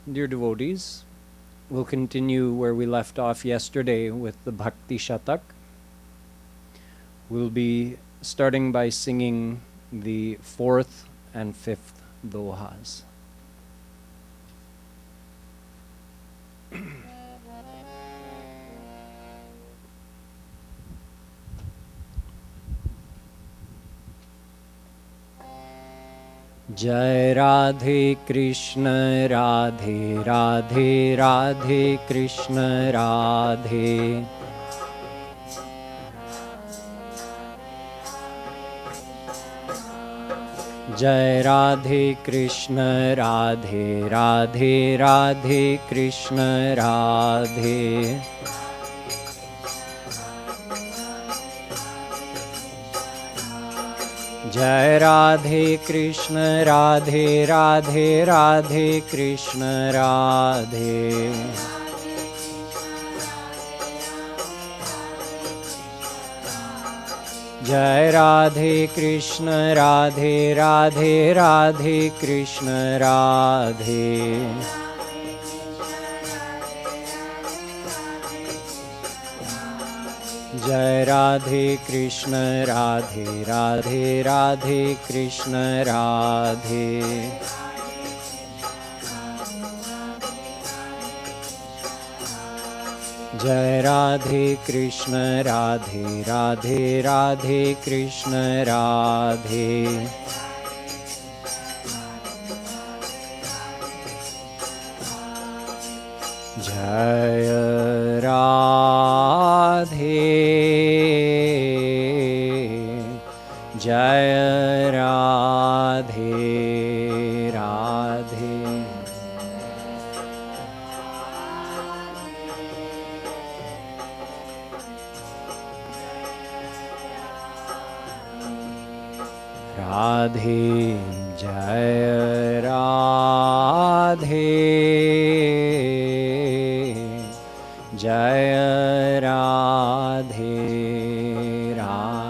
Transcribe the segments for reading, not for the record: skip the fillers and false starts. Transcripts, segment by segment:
Dear devotees, we'll continue where we left off yesterday with the Bhakti Shatak. We'll be starting by singing the fourth and fifth dohas. Jai Radhe Krishna Radhe Radhe Radhe Krishna Radhe Jai Radhe Krishna Radhe Radhe Radhe Krishna Radhe Jai Radhe Krishna Radhe Radhe Radhe Krishna Radhe Jai Radhe Krishna Radhe Radhe Radhe Krishna Radhe Jai Radhe Krishna Radhe Radhe Radhe Krishna Radhe Jai Radhe Krishna Radhe Radhe Radhe Krishna Radhe Jai Radhe Jai Radhe Radhe Radhe Jai Radhe Jai Radhe Radhe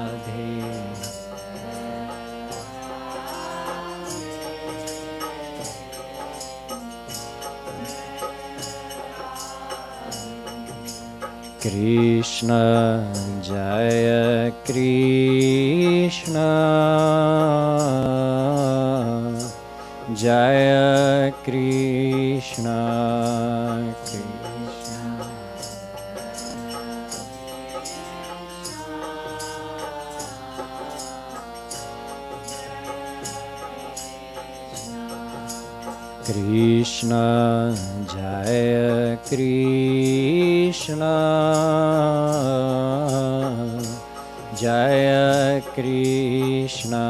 Krishna Jaya Krishna Jaya Krishna Krishna Krishna Jaya Krishna Jaya Krishna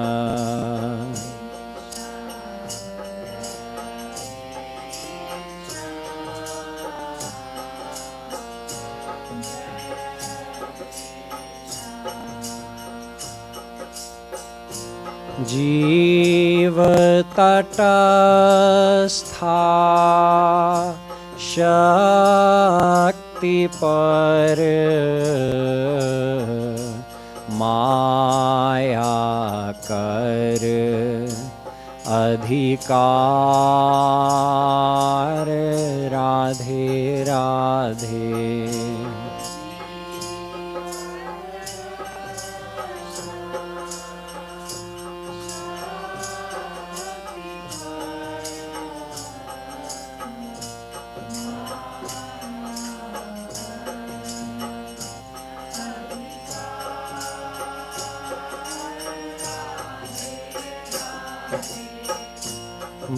Jeev tatastha shakti par maya kar adhikar Radhe Radhe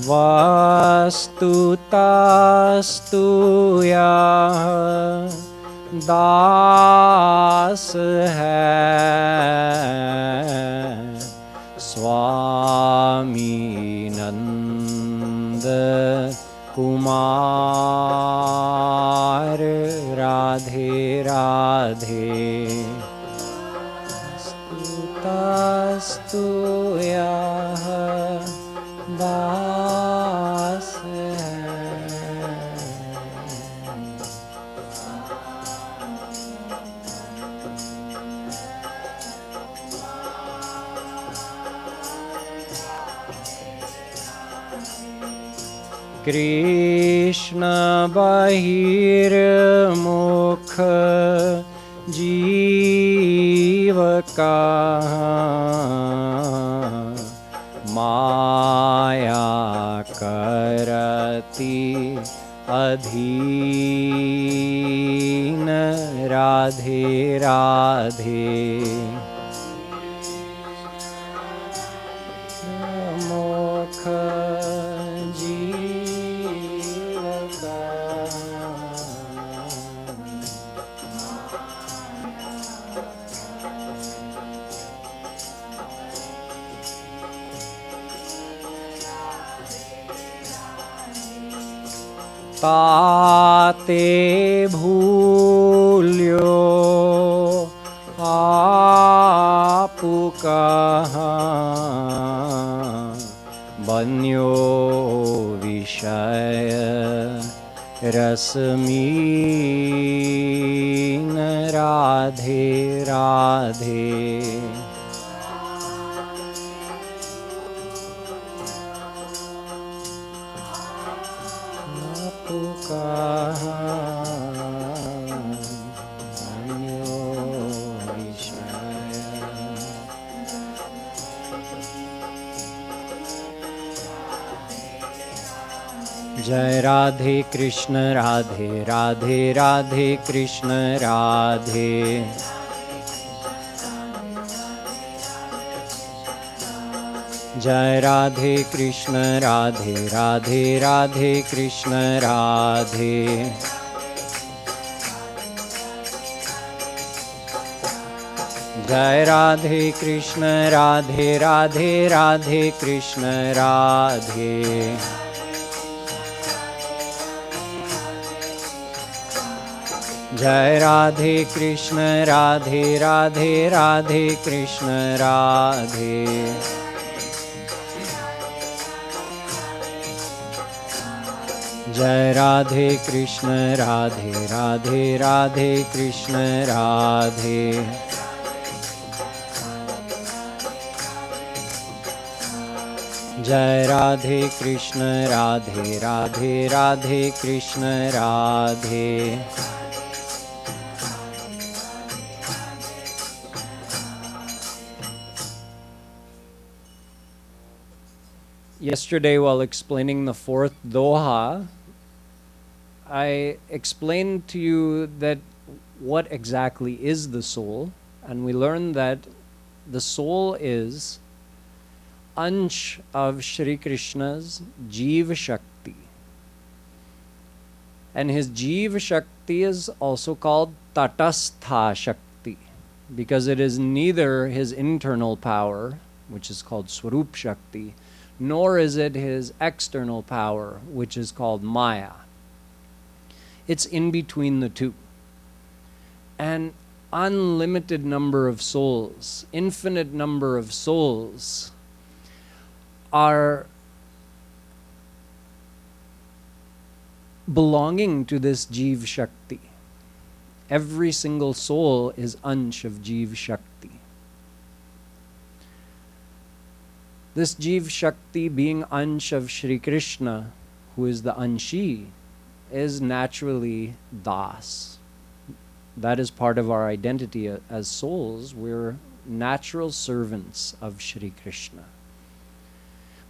Vastutastu yah das hai Swami Nanda Kumar Radhe Radhe Vastutastu yah das Krishna bahirmukh जीव का माया करती अधीन राधे राधे मुख जीव का ताते भूल्यो आपु कहाँ बन्यो विषय रसमीन राधे राधे जय राधे कृष्ण राधे राधे राधे कृष्ण राधे जय राधे कृष्ण राधे राधे राधे कृष्ण राधे जय राधे कृष्ण राधे राधे राधे कृष्ण राधे जय राधे कृष्ण राधे राधे राधे कृष्ण राधे जय राधे कृष्ण राधे राधे राधे कृष्ण राधे जय Radhe Krishna Radhe Radhe Radhe Krishna Radhe Yesterday, while explaining the fourth doha, I explained to you that what exactly is the soul, and we learned that the soul is ansh of Shri Krishna's Jeev Shakti. And his Jeev Shakti is also called Tatastha Shakti, because it is neither his internal power, which is called Swarup Shakti, nor is it his external power, which is called Maya. It's in between the two. An unlimited number of souls, infinite number of souls are belonging to this Jeev Shakti. Every single soul is ansh of Jeev Shakti. This Jeev Shakti, being ansh of Shri Krishna, who is the anshi, is naturally das. That is part of our identity as souls. We're natural servants of Shri Krishna.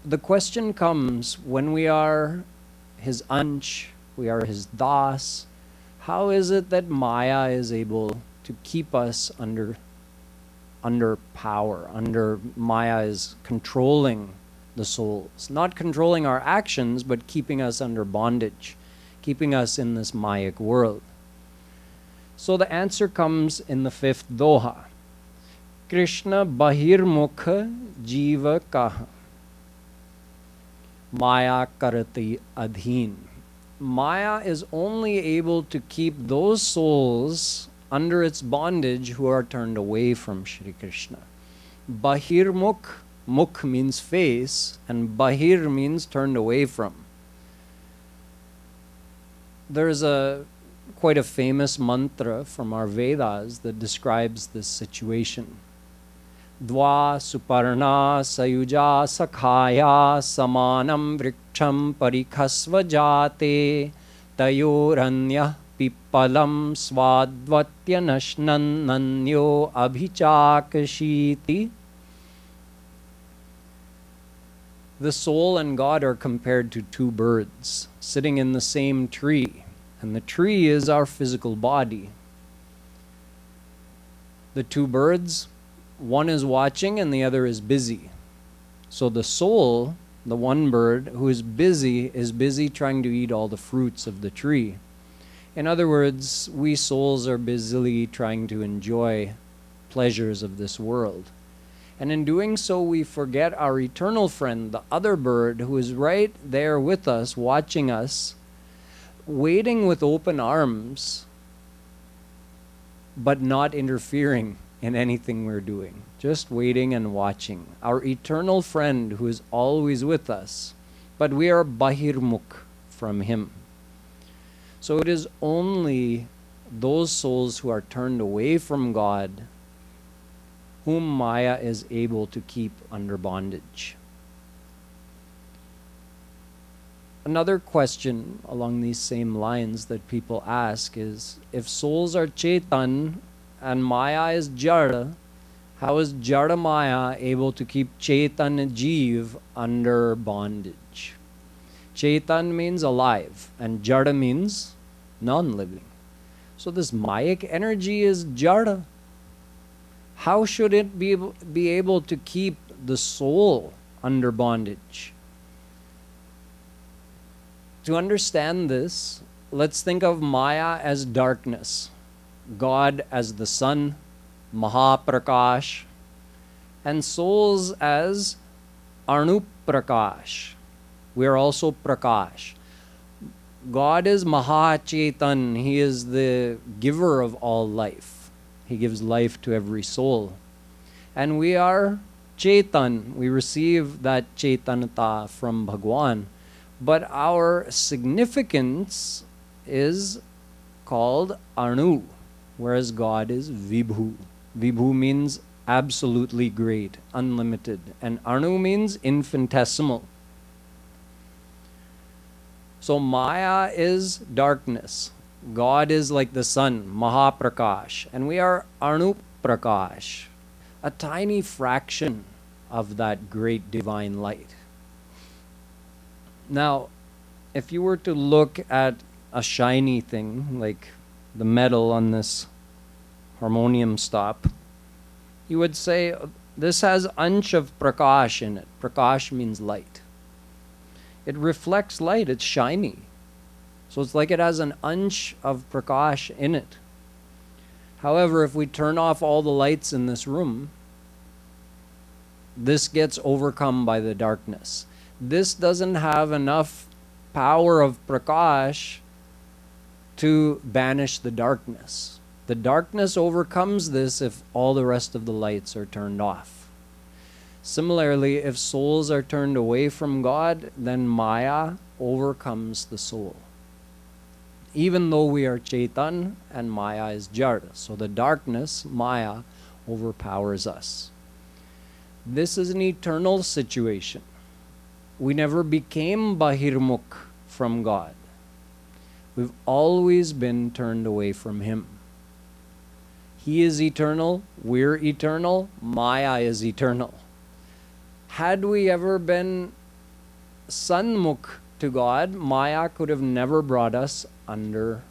The question comes, when we are his ansh, we are his das, how is it that Maya is able to keep us under power, Maya is controlling the souls, not controlling our actions, but keeping us under bondage, keeping us in this Mayic world. So the answer comes in the fifth doha. Krishna bahirmukha jiva kaha Maya karati adhin. Maya is only able to keep those souls under its bondage who are turned away from Shri Krishna. Bahirmukh, mukh means face, and bahir means turned away from. There's quite a famous mantra from our Vedas that describes this situation. Dva suparna sayuja sakhaya samanam vriksham parikhasva jate tayoranya pipalam swadvatya nashnan nanyo abhichakashiti. The soul and God are compared to two birds sitting in the same tree, and the tree is our physical body. The two birds, one is watching and the other is busy. So the soul, the one bird who is busy trying to eat all the fruits of the tree. In other words, we souls are busily trying to enjoy pleasures of this world. And in doing so, we forget our eternal friend, the other bird, who is right there with us, watching us, waiting with open arms, but not interfering in anything we're doing. Just waiting and watching. Our eternal friend who is always with us, but we are bahirmukh from him. So it is only those souls who are turned away from God whom Maya is able to keep under bondage. Another question along these same lines that people ask is, if souls are Chetan and Maya is Jada, how is Jada Maya able to keep Chetan Jeev under bondage? Chetan means alive and Jada means non-living. So this Mayic energy is Jada. How should it be able to keep the soul under bondage? To understand this, let's think of Maya as darkness, God as the sun, Mahaprakash, and souls as Anuprakash. We are also Prakash. God is Mahachetan. He is the giver of all life. He gives life to every soul. And we are Chetan. We receive that Chetanata from Bhagwan. But our significance is called Anu, whereas God is Vibhu. Vibhu means absolutely great, unlimited. And Anu means infinitesimal. So Maya is darkness. God is like the sun, Mahaprakash, and we are Anuprakash, a tiny fraction of that great divine light. Now, if you were to look at a shiny thing, like the metal on this harmonium stop, you would say, this has ansh of prakash in it. Prakash means light. It reflects light, it's shiny. So it's like it has an ansh of prakash in it. However, if we turn off all the lights in this room, this gets overcome by the darkness. This doesn't have enough power of prakash to banish the darkness. The darkness overcomes this if all the rest of the lights are turned off. Similarly, if souls are turned away from God, then Maya overcomes the soul. Even though we are Chetan and Maya is Jada. So the darkness, Maya, overpowers us. This is an eternal situation. We never became Bahirmukh from God. We've always been turned away from Him. He is eternal, we're eternal, Maya is eternal. Had we ever been Sanmukh to God, Maya could have never brought us under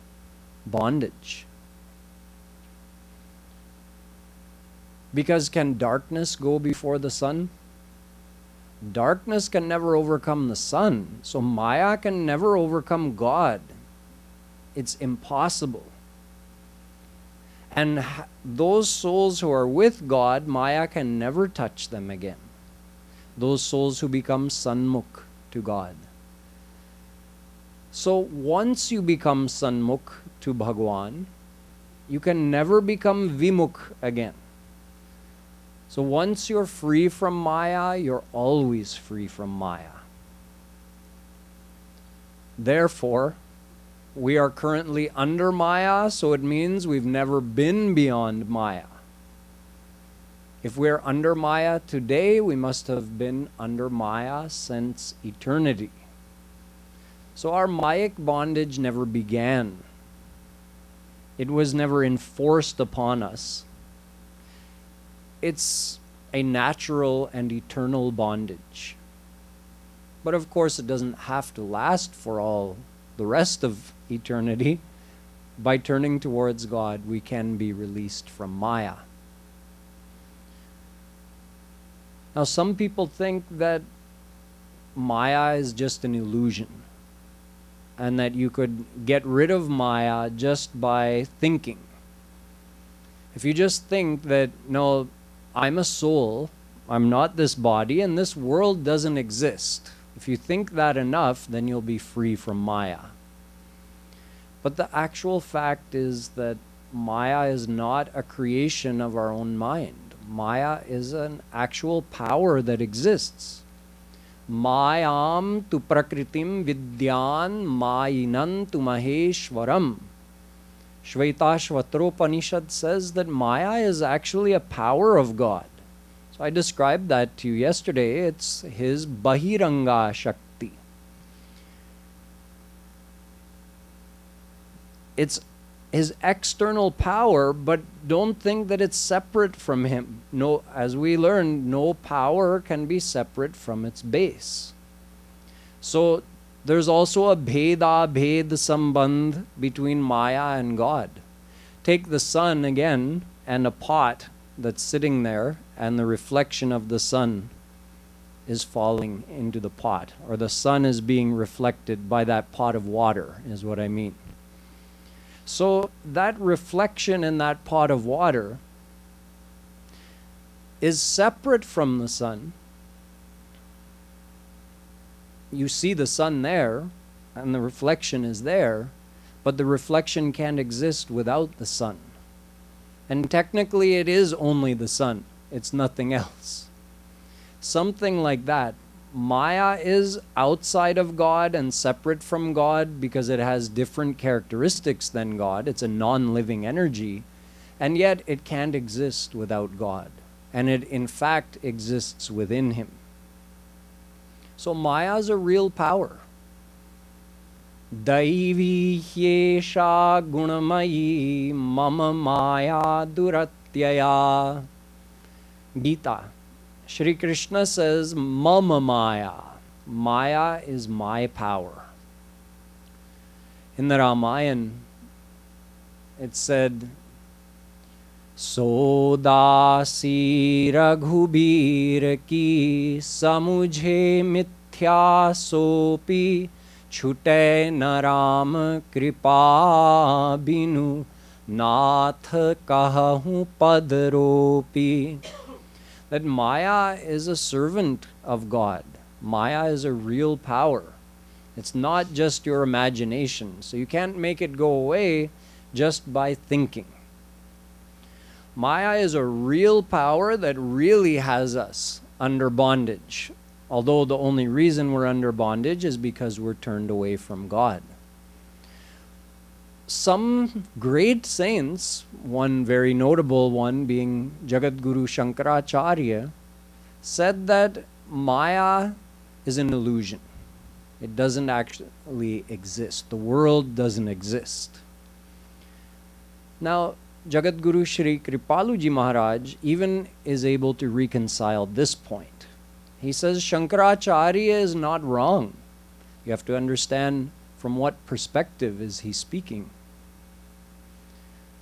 bondage. Because can darkness go before the sun? Darkness can never overcome the sun, so Maya can never overcome God. It's impossible. And those souls who are with God, Maya can never touch them again. Those souls who become Sanmukh to God. So once you become Sanmukh to Bhagwan, you can never become Vimukh again. So once you're free from Maya, you're always free from Maya. Therefore, we are currently under Maya, so it means we've never been beyond Maya. If we're under Maya today, we must have been under Maya since eternity. So our Mayic bondage never began. It was never enforced upon us. It's a natural and eternal bondage. But of course, it doesn't have to last for all the rest of eternity. By turning towards God, we can be released from Maya. Now, some people think that Maya is just an illusion, and that you could get rid of Maya just by thinking. If you just think that, no, I'm a soul, I'm not this body, and this world doesn't exist. If you think that enough, then you'll be free from Maya. But the actual fact is that Maya is not a creation of our own mind. Maya is an actual power that exists. Mayam tu prakritim vidyan mayinan tu maheshwaram. Shvetashvatropanishad says that Maya is actually a power of God. So I described that to you yesterday. It's his Bahiranga Shakti. It's his external power, but don't think that it's separate from him. No, as we learned, no power can be separate from its base. So there's also a bhed sambandh between Maya and God. Take the sun again and a pot that's sitting there, and the reflection of the sun is falling into the pot, or the sun is being reflected by that pot of water, is what I mean. So that reflection in that pot of water is separate from the sun. You see the sun there, and the reflection is there, but the reflection can't exist without the sun. And technically it is only the sun. It's nothing else. Something like that. Maya is outside of God and separate from God because it has different characteristics than God. It's a non-living energy. And yet it can't exist without God. And it in fact exists within him. So Maya is a real power. Daivi hyesha gunamayi mama maya duratyaya. Gita. Shri Krishna says, Mama Maya. Maya is my power. In the Ramayana, it said, Sodasi Raghubir ki samujhe mithya sopi chute naram kripa binu nath kahu padropi. That Maya is a servant of God. Maya is a real power. It's not just your imagination. So you can't make it go away just by thinking. Maya is a real power that really has us under bondage. Although the only reason we're under bondage is because we're turned away from God. Some great saints, one very notable one being Jagadguru Shankaracharya, said that Maya is an illusion. It doesn't actually exist. The world doesn't exist. Now, Jagadguru Shree Kripalu ji Maharaj even is able to reconcile this point. He says Shankaracharya is not wrong. You have to understand from what perspective is he speaking.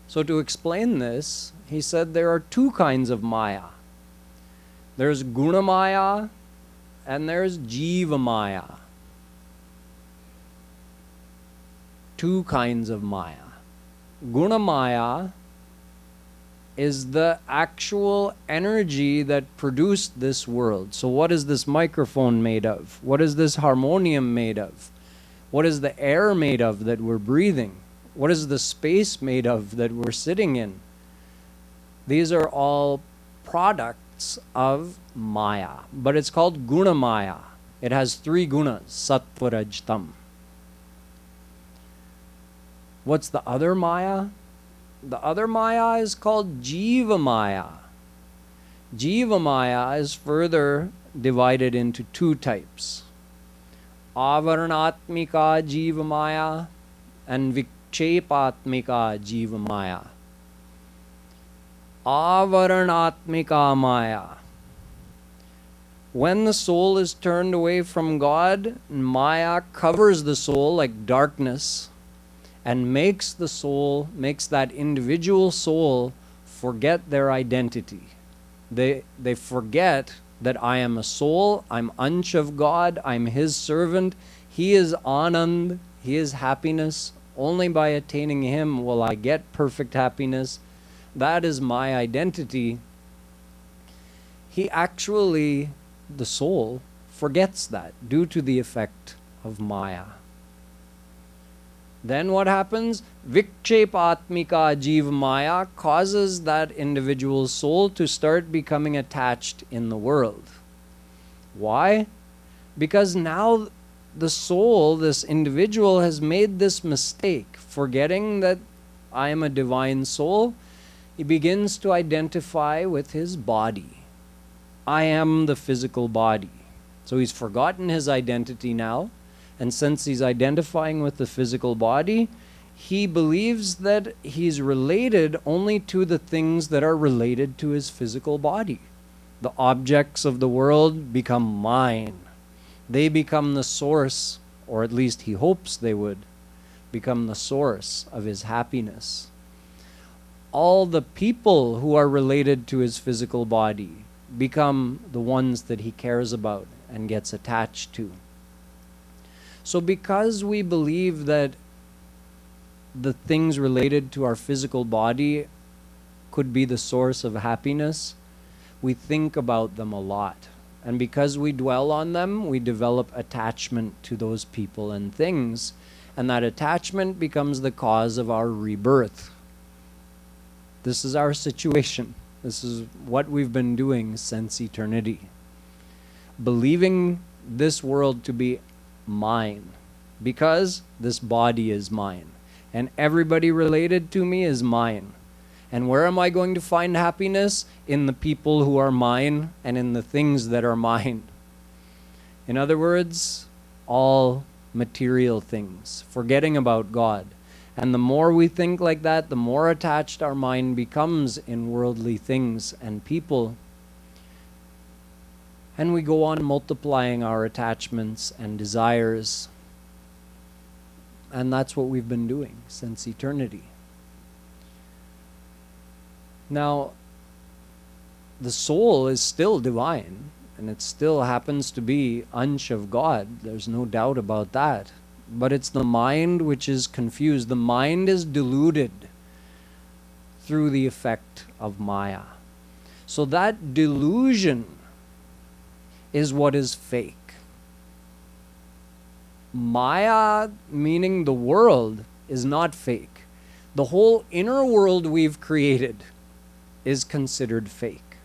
So to explain this, he said there are two kinds of Maya. There's Guna Maya and there's Jiva Maya. Two kinds of Maya. Guna Maya is the actual energy that produced this world. So what is this microphone made of? What is this harmonium made of? What is the air made of that we're breathing? What is the space made of that we're sitting in? These are all products of Maya. But it's called Guna Maya. It has three gunas, Sattva, Raj, Tam. What's the other Maya? The other Maya is called Jiva Maya. Jiva Maya is further divided into two types. Avaranatmika Jiva Maya and Vikshepatmika Jiva Maya. Avaranatmika Maya. When the soul is turned away from God, Maya covers the soul like darkness and makes that individual soul forget their identity. They forget that I am a soul, I'm Ansh of God, I'm His servant, He is Anand, He is happiness. Only by attaining Him will I get perfect happiness. That is my identity. He actually, the soul, forgets that due to the effect of Maya. Then what happens? Vikshepatmika Jiva Maya causes that individual soul to start becoming attached in the world. Why? Because now the soul, this individual, has made this mistake, forgetting that I am a divine soul. He begins to identify with his body. I am the physical body. So he's forgotten his identity now. And since he's identifying with the physical body, he believes that he's related only to the things that are related to his physical body. The objects of the world become mine. They become the source, or at least he hopes they would, become the source of his happiness. All the people who are related to his physical body become the ones that he cares about and gets attached to. So because we believe that the things related to our physical body could be the source of happiness, we think about them a lot. And because we dwell on them, we develop attachment to those people and things. And that attachment becomes the cause of our rebirth. This is our situation. This is what we've been doing since eternity. Believing this world to be mine, because this body is mine and everybody related to me is mine. And where am I going to find happiness? In the people who are mine and in the things that are mine. In other words, all material things, forgetting about God. And the more we think like that, the more attached our mind becomes in worldly things and people. And we go on multiplying our attachments and desires. And that's what we've been doing since eternity. Now, the soul is still divine, and it still happens to be Ansh of God. There's no doubt about that. But it's the mind which is confused. The mind is deluded through the effect of Maya. So that delusion is what is fake. Maya, meaning the world, is not fake. The whole inner world we've created is considered fake.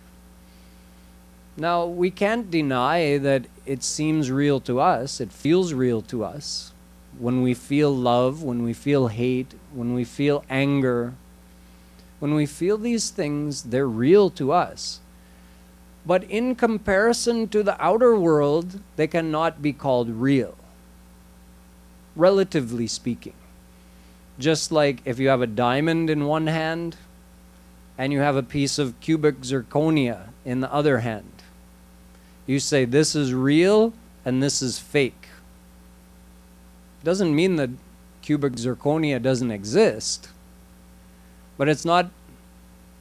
Now, we can't deny that it seems real to us, it feels real to us. When we feel love, when we feel hate, when we feel anger, when we feel these things, they're real to us. But in comparison to the outer world, they cannot be called real, relatively speaking. Just like if you have a diamond in one hand and you have a piece of cubic zirconia in the other hand. You say this is real and this is fake. Doesn't mean that cubic zirconia doesn't exist, but it's not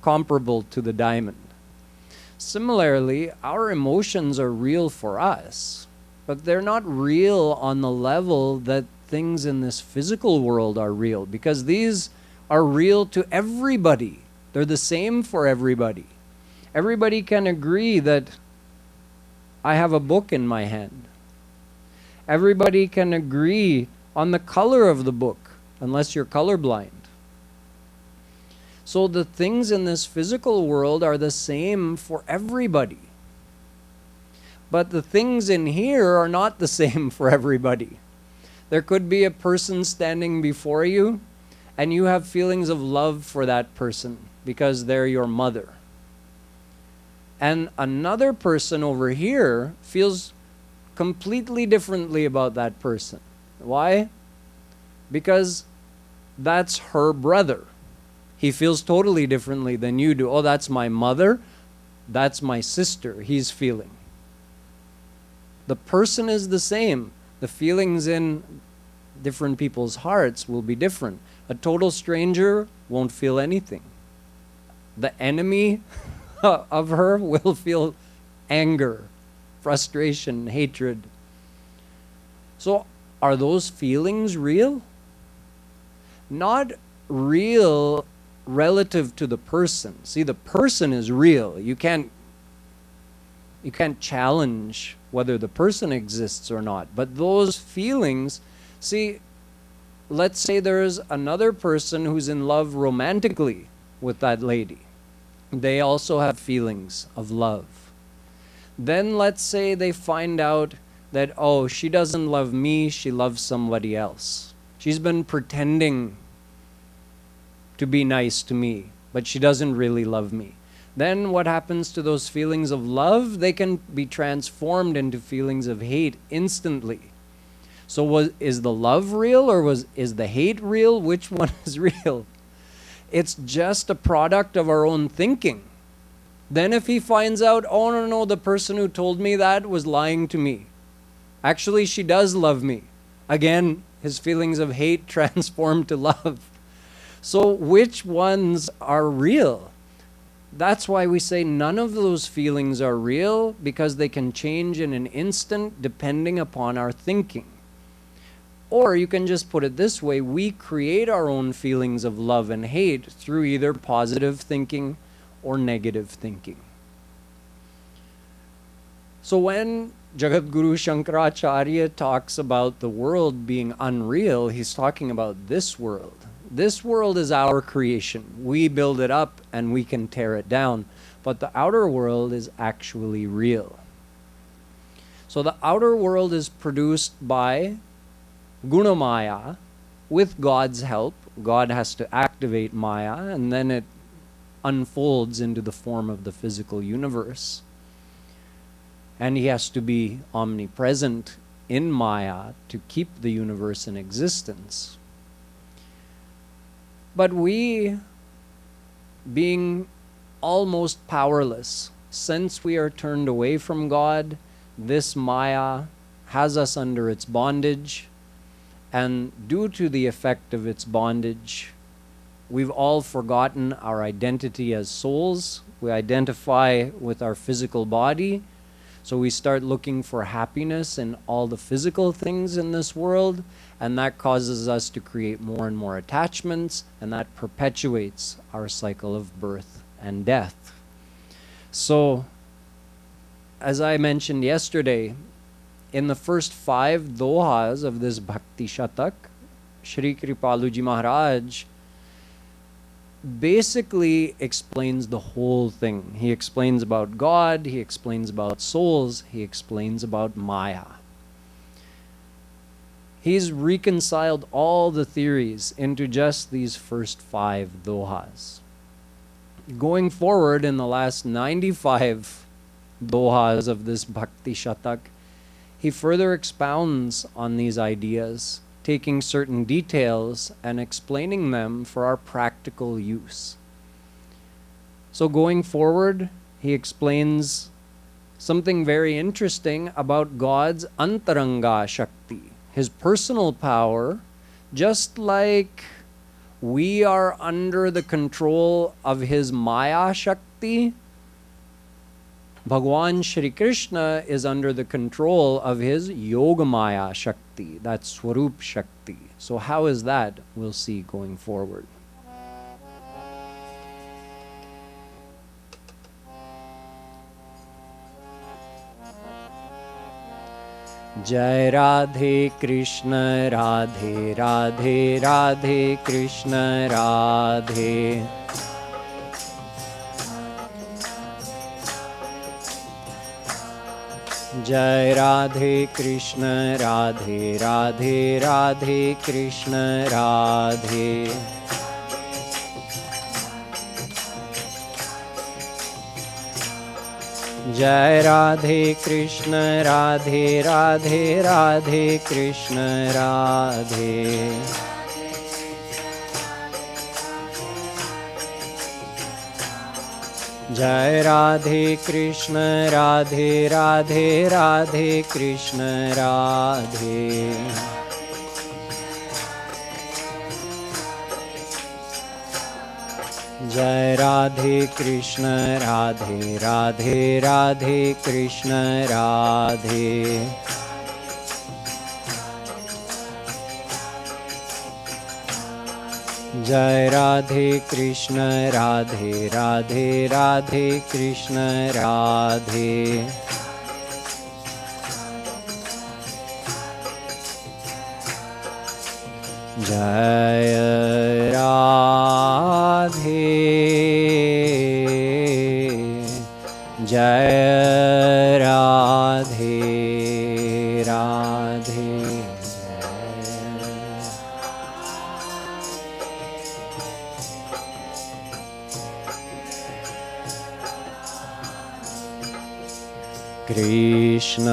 comparable to the diamond. Similarly, our emotions are real for us, but they're not real on the level that things in this physical world are real, because these are real to everybody. They're the same for everybody. Everybody can agree that I have a book in my hand. Everybody can agree on the color of the book, unless you're colorblind. So the things in this physical world are the same for everybody. But the things in here are not the same for everybody. There could be a person standing before you, and you have feelings of love for that person because they're your mother. And another person over here feels completely differently about that person. Why? Because that's her brother. He feels totally differently than you do. Oh, that's my mother. That's my sister. He's feeling. The person is the same. The feelings in different people's hearts will be different. A total stranger won't feel anything. The enemy of her will feel anger, frustration, hatred. So, are those feelings real? Not real relative to the person. See, the person is real. You can't challenge whether the person exists or not. But those feelings, see, let's say there's another person who's in love romantically with that lady. They also have feelings of love. Then let's say they find out that, oh, she doesn't love me, she loves somebody else. She's been pretending to be nice to me, but she doesn't really love me. Then what happens to those feelings of love? They can be transformed into feelings of hate instantly. So is the love real or is the hate real? Which one is real? It's just a product of our own thinking. Then if he finds out, oh no, the person who told me that was lying to me. Actually, she does love me. Again, his feelings of hate transform to love. So which ones are real? That's why we say none of those feelings are real, because they can change in an instant depending upon our thinking. Or you can just put it this way, we create our own feelings of love and hate through either positive thinking or negative thinking. So when Jagadguru Shankaracharya talks about the world being unreal, he's talking about this world. This world is our creation. We build it up and we can tear it down. But the outer world is actually real. So the outer world is produced by Gunamaya with God's help. God has to activate Maya and then it unfolds into the form of the physical universe. And he has to be omnipresent in Maya to keep the universe in existence. But we, being almost powerless, since we are turned away from God, this Maya has us under its bondage, and due to the effect of its bondage, we've all forgotten our identity as souls. We identify with our physical body, so we start looking for happiness in all the physical things in this world, and that causes us to create more and more attachments, and that perpetuates our cycle of birth and death. So, as I mentioned yesterday, in the first 5 dohas of this Bhakti Shatak, Shree Kripalu Maharaj basically explains the whole thing. He explains about God, he explains about souls, he explains about Maya. He's reconciled all the theories into just these first 5 dohas. Going forward in the last 95 dohas of this Bhakti Shatak, he further expounds on these ideas, taking certain details and explaining them for our practical use. So going forward, he explains something very interesting about God's Antaranga Shakti, his personal power. Just like we are under the control of his Maya Shakti, Bhagwan Shri Krishna is under the control of his Yogamaya Shakti, that Swarup Shakti. So how is that? We'll see going forward. Jai Radhe Krishna Radhe Radhe Radhe Krishna Radhe. Jai Radhe Krishna Radhe Radhe Radhe Krishna Radhe. जय राधे कृष्ण राधे राधे राधे कृष्ण राधे। जय राधे कृष्ण राधे राधे राधे कृष्ण राधे। जय राधे कृष्ण राधे राधे राधे कृष्ण राधे। जय राधे कृष्ण राधे राधे राधे कृष्ण राधे। जय राधे जय राधे राधे। कृष्ण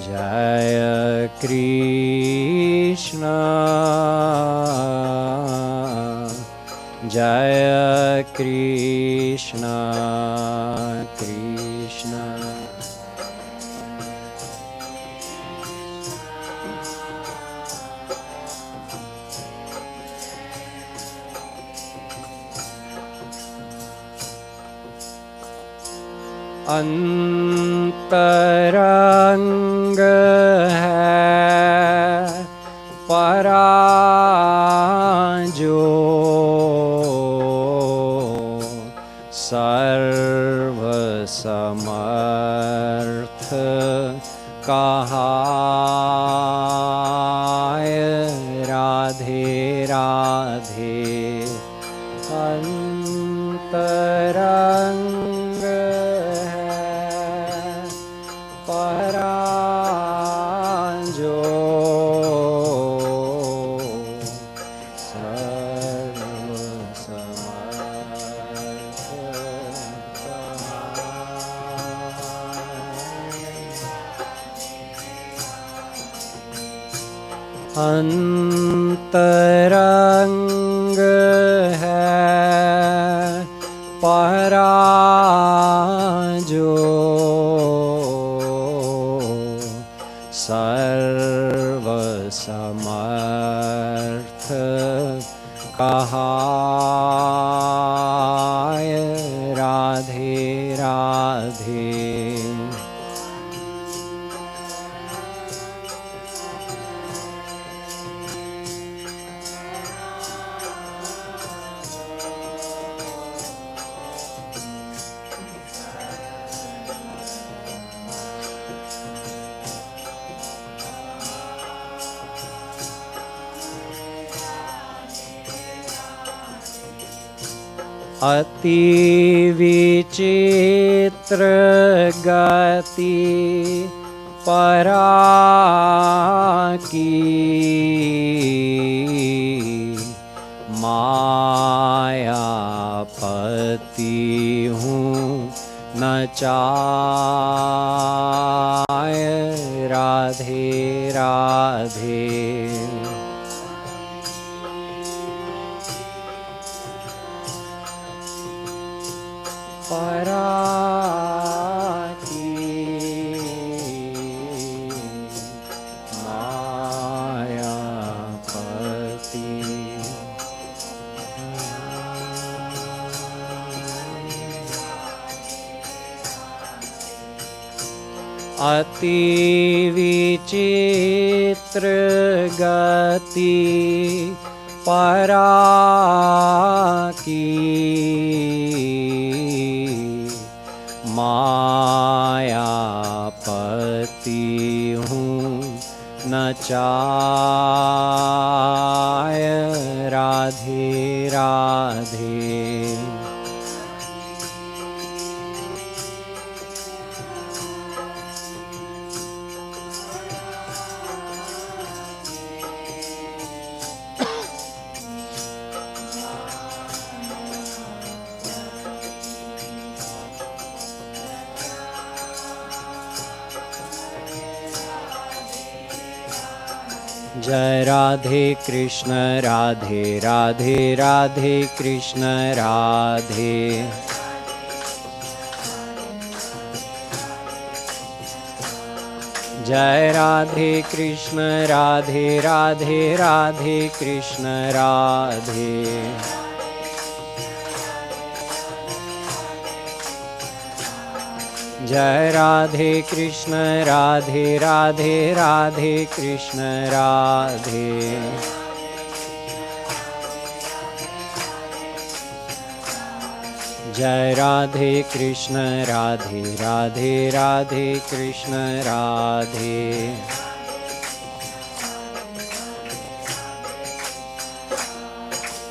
जय कृष्ण जय कृष्ण कृष्ण। अंतरंग है पराजो सर्व समर्थ कहाय राधे राधे। अंतरंग अंतरंग है पराजो सर्व समर्थ कहाय राधे राधे। अति विचित्र गति परा की मायापति हूँ न चाय राधे राधे। पराकी मायापति अति विचित्र गति पराकी मायापति हूँ न चाय Radhe Radhe. Jai Radhe Krishna Radhe Radhe Radhe Krishna Radhe. Jai Radhe Krishna Radhe Radhe Radhe Krishna Radhe. Jai Radhe Krishna Radhe Radhe Radhe Krishna Radhe. Jai Radhe Krishna Radhe Radhe Radhe Krishna Radhe.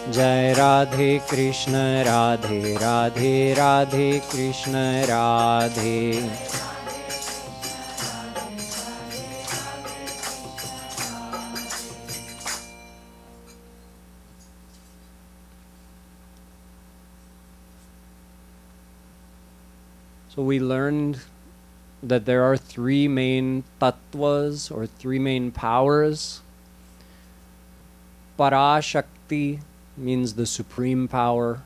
Jai Radhe Krishna Radhe Radhe Radhe Krishna Radhe. So we learned that there are three main tattvas, or three main powers. Parashakti means the supreme power.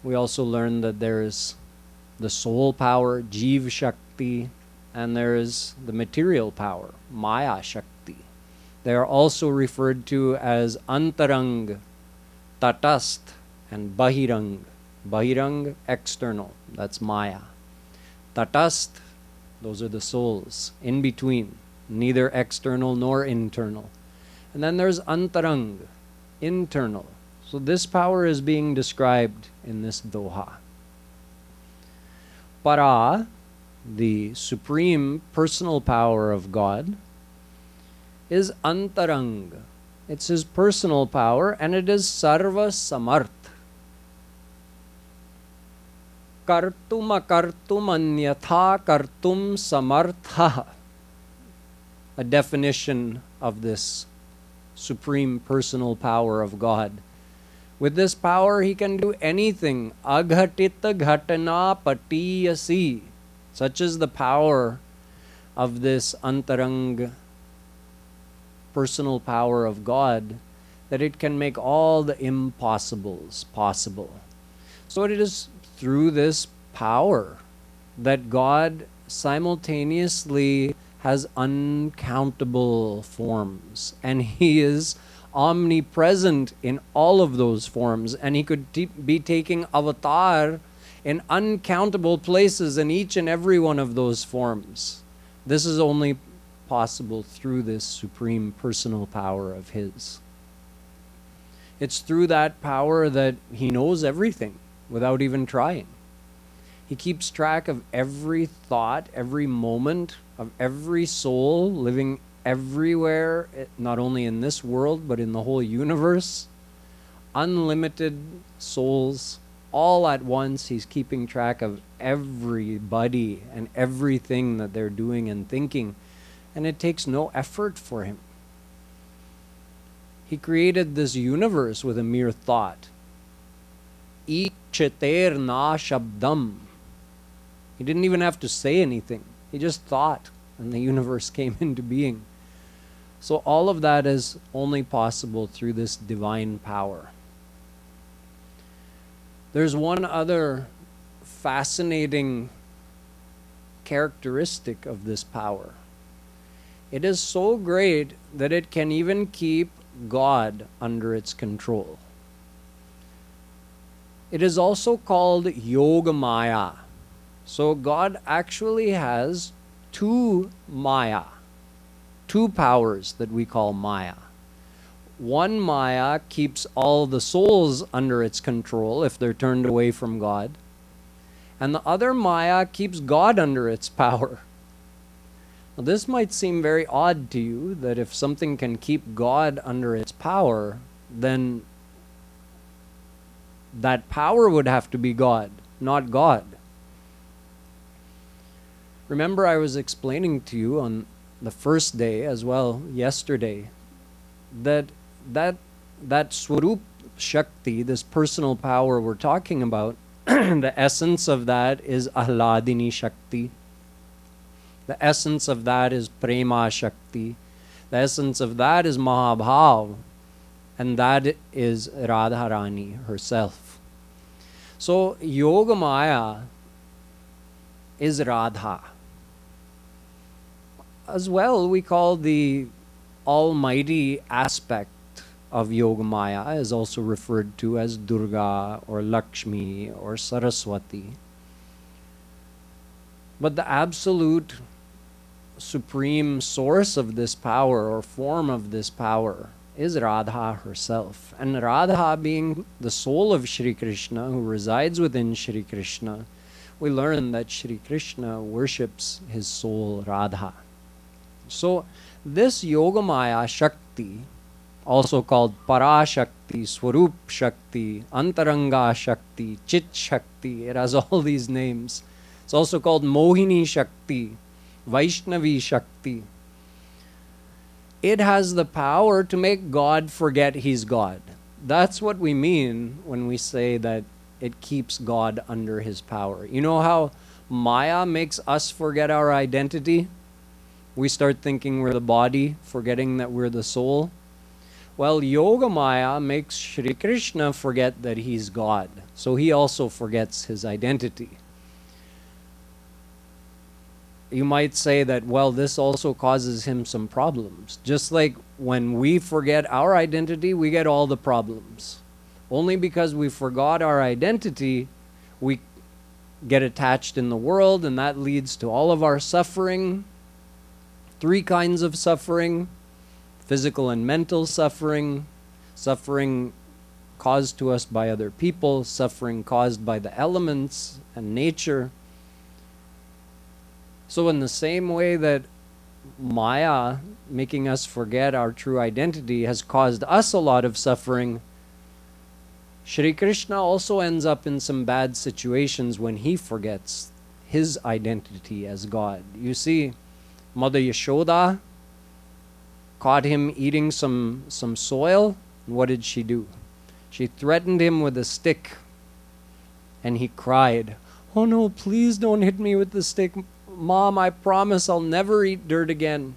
We also learned that there is the soul power, Jiv Shakti, and there is the material power, Maya Shakti. They are also referred to as Antarang, Tatast, and Bahirang. Bahirang, external, that's Maya. Tatast, those are the souls, in between, neither external nor internal. And then there's Antarang, internal. So this power is being described in this doha. Para, the supreme personal power of God, is Antarang. It's his personal power, and it is Sarva Samarth. Kartum akartum anyatha kartum samartha. A definition of this supreme personal power of God. With this power, he can do anything. Aghatita ghatana patiyasi. Such is the power of this antarang personal power of God, that it can make all the impossibles possible. So it is through this power that God simultaneously has uncountable forms, and he is omnipresent in all of those forms, and he could be taking avatar in uncountable places in each and every one of those forms. This is only possible through this supreme personal power of his. It's through that power that he knows everything without even trying. He keeps track of every thought, every moment of every soul living everywhere, not only in this world, but in the whole universe. Unlimited souls, all at once. He's keeping track of everybody and everything that they're doing and thinking. And it takes no effort for him. He created this universe with a mere thought. Ichater na shabdam. He didn't even have to say anything. He just thought, and the universe came into being. So all of that is only possible through this divine power. There's one other fascinating characteristic of this power. It is so great that it can even keep God under its control. It is also called Yoga Maya. So God actually has two Maya, two powers that we call Maya. One Maya keeps all the souls under its control if they're turned away from God. And the other Maya keeps God under its power. Now, this might seem very odd to you, that if something can keep God under its power, then that power would have to be God, not God. Remember, I was explaining to you on the first day as well, yesterday, that Swarup Shakti, this personal power we're talking about, the essence of that is Ahladini Shakti. The essence of that is Prema Shakti. The essence of that is Mahabhav, and that is Radharani herself. So Yogamaya is Radha. As well, we call the almighty aspect of Yogamaya is also referred to as Durga or Lakshmi or Saraswati. But the absolute supreme source of this power or form of this power is Radha herself. And Radha, being the soul of Shri Krishna who resides within Shri Krishna, we learn that Shri Krishna worships his soul Radha. So this Yogamaya Shakti, also called Parashakti, Swarup Shakti, Antaranga Shakti, Chit Shakti, it has all these names. It's also called Mohini Shakti, Vaishnavi Shakti. It has the power to make God forget he's God. That's what we mean when we say that it keeps God under his power. You know how Maya makes us forget our identity? We start thinking we're the body, forgetting that we're the soul. Well, Yogamaya makes Shri Krishna forget that he's God. So he also forgets his identity. You might say that, well, this also causes him some problems. Just like when we forget our identity, we get all the problems. Only because we forgot our identity, we get attached in the world, and that leads to all of our suffering. 3 kinds of suffering: physical and mental suffering, suffering caused to us by other people, suffering caused by the elements and nature. So in the same way that Maya, making us forget our true identity, has caused us a lot of suffering, Shri Krishna also ends up in some bad situations when he forgets his identity as God. You see, Mother Yashoda caught him eating some soil. What did she do? She threatened him with a stick, and he cried, "Oh no, please don't hit me with the stick. Mom, I promise I'll never eat dirt again."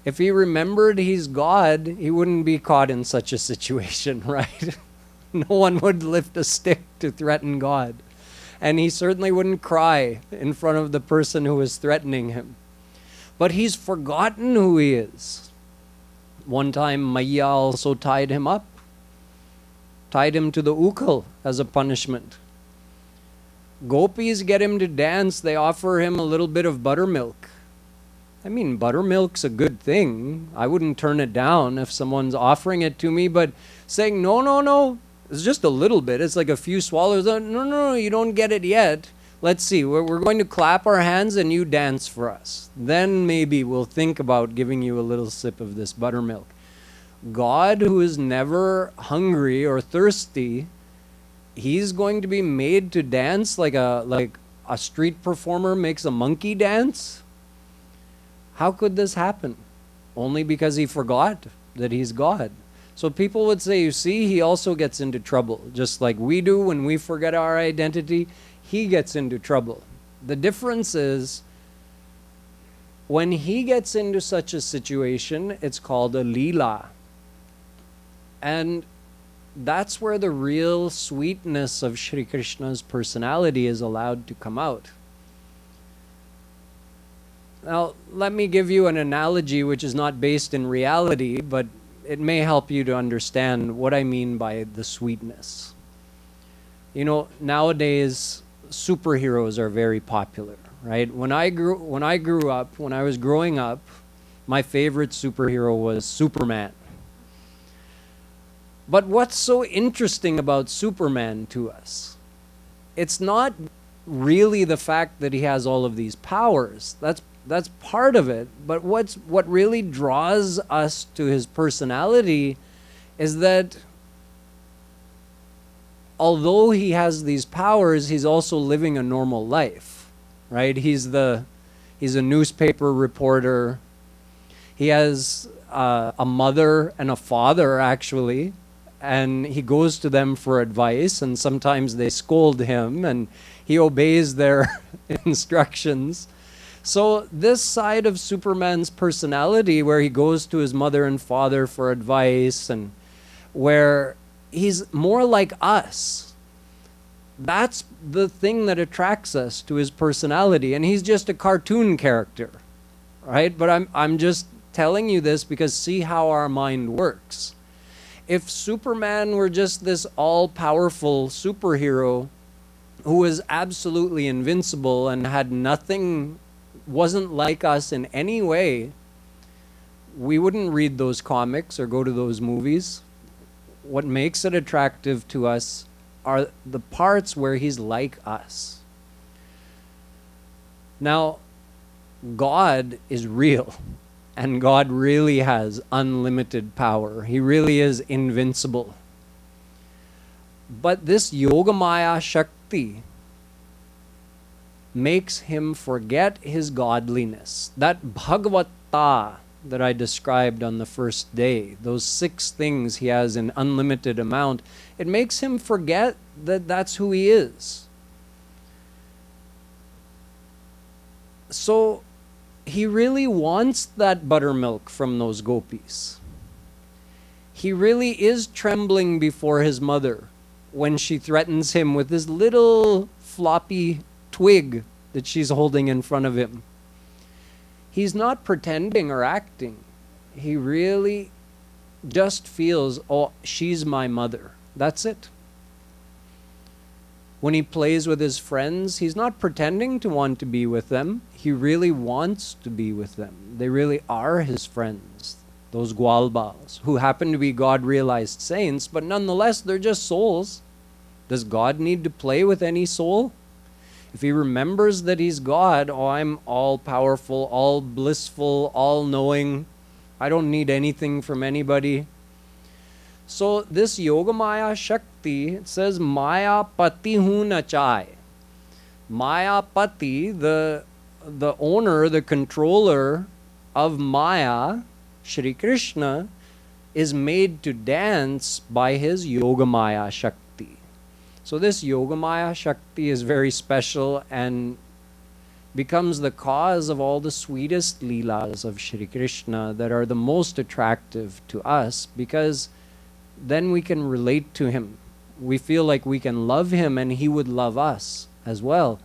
If he remembered he's God, he wouldn't be caught in such a situation, right? No one would lift a stick to threaten God. And he certainly wouldn't cry in front of the person who was threatening him. But he's forgotten who he is. One time, Maya also tied him up, tied him to the ukal as a punishment. Gopis get him to dance, they offer him a little bit of buttermilk. I mean, buttermilk's a good thing. I wouldn't turn it down if someone's offering it to me, but saying, no, it's just a little bit. It's like a few swallows. No, you don't get it yet. Let's see, we're going to clap our hands and you dance for us. Then maybe we'll think about giving you a little sip of this buttermilk. God, who is never hungry or thirsty, he's going to be made to dance like a street performer makes a monkey dance? How could this happen? Only because he forgot that he's God. So people would say, you see, he also gets into trouble. Just like we do when we forget our identity, he gets into trouble. The difference is, when he gets into such a situation, it's called a leela. And that's where the real sweetness of Shri Krishna's personality is allowed to come out. Now, let me give you an analogy which is not based in reality, but it may help you to understand what I mean by the sweetness. You know, nowadays, superheroes are very popular, right? When I was growing up, my favorite superhero was Superman. But what's so interesting about Superman to us? It's not really the fact that he has all of these powers. That's part of it. But what really draws us to his personality is that although he has these powers, he's also living a normal life, right? He's a newspaper reporter. He has a mother and a father, actually, and he goes to them for advice, and sometimes they scold him, and he obeys their instructions. So this side of Superman's personality, where he goes to his mother and father for advice, and where he's more like us, that's the thing that attracts us to his personality. And he's just a cartoon character, right? But I'm just telling you this because see how our mind works. If Superman were just this all-powerful superhero who was absolutely invincible and had nothing, wasn't like us in any way, we wouldn't read those comics or go to those movies. What makes it attractive to us are the parts where he's like us. Now, God is real, and God really has unlimited power. He really is invincible. But this Yogamaya Shakti makes him forget his godliness. That Bhagavata that I described on the first day, those 6 things he has in unlimited amount, it makes him forget that that's who he is. So he really wants that buttermilk from those gopis. He really is trembling before his mother when she threatens him with this little floppy twig that she's holding in front of him. He's not pretending or acting. He really just feels, oh, she's my mother. That's it. When he plays with his friends, he's not pretending to want to be with them. He really wants to be with them. They really are his friends, those Gwalbals, who happen to be God-realized saints, but nonetheless, they're just souls. Does God need to play with any soul? If he remembers that he's God, oh, I'm all-powerful, all-blissful, all-knowing, I don't need anything from anybody. So this Yogamaya Shakti, it says, Maya Pati hu na chai. Maya Pati, the owner, the controller of Maya, Shri Krishna, is made to dance by his Yogamaya Shakti. So this Yogamaya Shakti is very special and becomes the cause of all the sweetest leelas of Shri Krishna that are the most attractive to us, because then we can relate to him. We feel like we can love him and he would love us as well.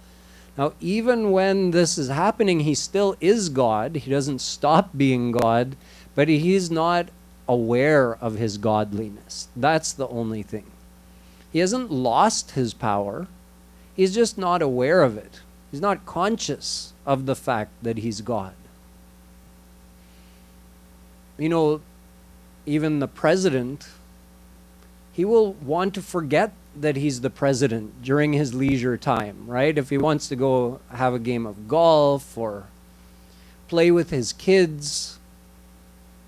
Now, even when this is happening, he still is God. He doesn't stop being God, but he's not aware of his godliness. That's the only thing. He hasn't lost his power. He's just not aware of it. He's not conscious of the fact that he's God. You know, even the president, he will want to forget that he's the president during his leisure time, right? If he wants to go have a game of golf or play with his kids,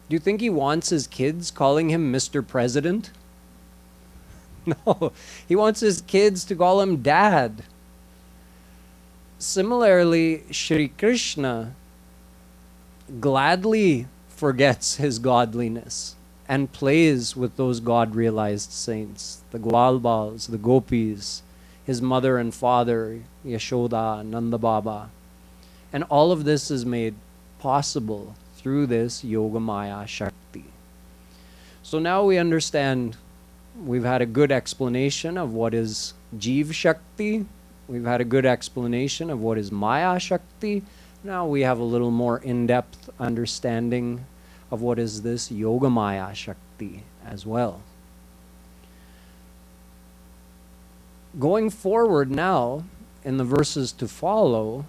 do you think he wants his kids calling him Mr. President? No, he wants his kids to call him Dad. Similarly, Shri Krishna gladly forgets his godliness and plays with those God-realized saints, the Gwalbals, the Gopis, his mother and father, Yashoda, Nanda Baba. And all of this is made possible through this Yogamaya Shakti. So now we understand, we've had a good explanation of what is Jeev Shakti. We've had a good explanation of what is Maya Shakti. Now we have a little more in-depth understanding of what is this Yogamaya Shakti as well. Going forward now, in the verses to follow,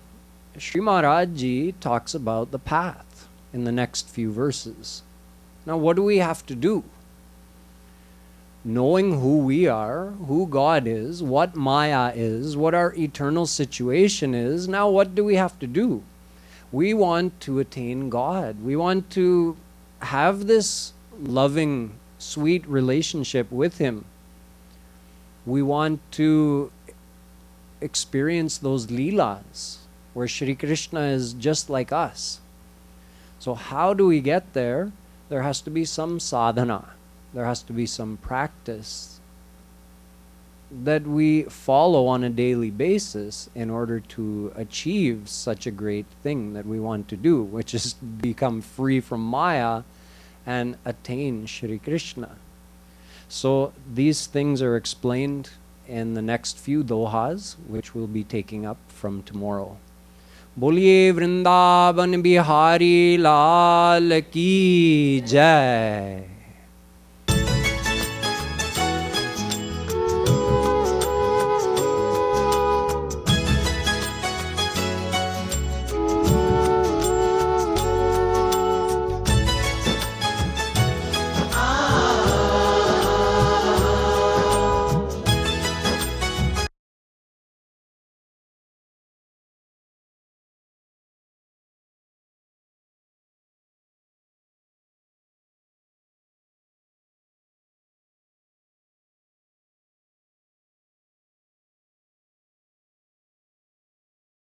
Sri Maharaj Ji talks about the path in the next few verses. Now what do we have to do? Knowing who we are, who God is, what Maya is, what our eternal situation is, now what do we have to do? We want to attain God. We want to have this loving, sweet relationship with Him. We want to experience those leelas where Shri Krishna is just like us. So how do we get there? There has to be some sadhana. There has to be some practice. that we follow on a daily basis in order to achieve such a great thing that we want to do, which is become free from Maya and attain Shri Krishna. So these things are explained in the next few dohas, which we'll be taking up from tomorrow. Boliye Vrindavan Bihari Lal Ki Jai.